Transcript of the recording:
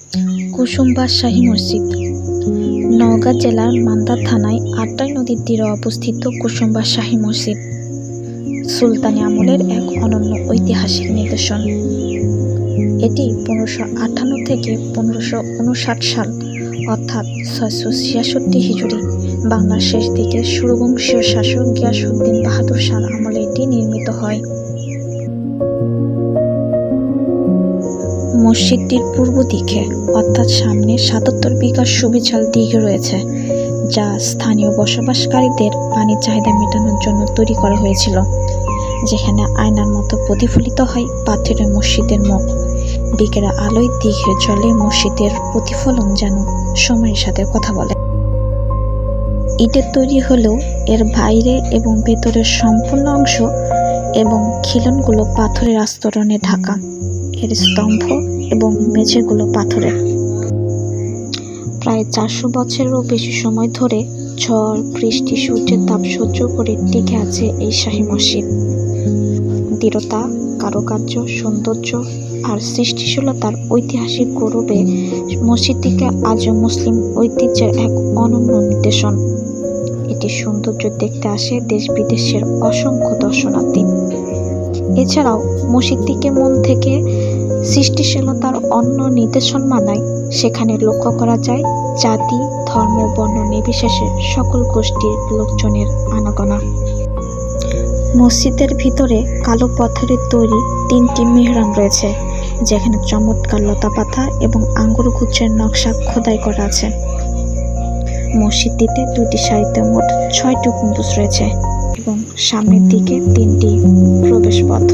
কুসুমবা শাহী মসজিদ নওগাঁ জেলার মান্দা থানায় আটটাই নদীর তীরে অবস্থিত কুসুমবা শাহী মসজিদ সুলতানি আমলের এক অনন্য ঐতিহাসিক নিদর্শন। এটি 1558 থেকে 1559 সাল অর্থাৎ 666 হিজরি বাংলার শেষ দিকে সুরবংশীয় শাসক গিয়াসউদ্দিন বাহাদুর শাহর আমলে এটি নির্মিত হয়। মসজিদটির পূর্ব দিকে অর্থাৎ সামনে 77 বিঘা সুবিশাল দিঘি রয়েছে, যা স্থানীয় বসবাসকারীদের পানির চাহিদা মেটানোর জন্য তৈরি করা হয়েছিল, যেখানে আয়নার মতো প্রতিফলিত হয় পাথরের মসজিদের মুখ। বিকেলের আলোয় দিঘির জলে মসজিদের প্রতিফলন যেন সময়ের সাথে কথা বলে। ইটের তৈরি হলেও এর বাইরে এবং ভেতরের সম্পূর্ণ অংশ এবং খিলানগুলো পাথরের আস্তরণে ঢাকা। এর স্তম্ভ এবং মেঝেগুলো পাথরের। প্রায় 400 বছরেরও বেশি সময় ধরে ঝড়, বৃষ্টি, সূর্যের তাপ সহ্য করে টিকে আছে এই শাহী মসজিদ। দৃঢ়তা, কারুকার্য, সৌন্দর্য আর সৃষ্টিশীলতার ঐতিহাসিক গৌরবে মসজিদটিকে আজও মুসলিম ঐতিহ্যের এক অনন্য নিদর্শন। এটির সৌন্দর্য দেখতে আসে দেশ বিদেশের অসংখ্য দর্শনার্থী। এছাড়াও মসজিদটিকে মন থেকে সৃষ্টিশীলতার অন্য নিদর্শন মানায়। সেখানে লক্ষ্য করা যায় জাতি, ধর্ম, বর্ণ নির্বিশেষে সকল গোষ্ঠীর লোকজনের আনাগোনা। মসজিদের ভিতরে কালো পাথরের তৈরি 3টি মেহরাব রয়েছে, যেখানে চমৎকার লতাপাতা এবং আঙ্গুর গুচ্ছের নকশা খোদাই করা আছে। মসজিদটিতে 2টি সারিতে মোট 6টি গম্বুজ রয়েছে এবং সামনের দিকে 3টি প্রবেশ পথ।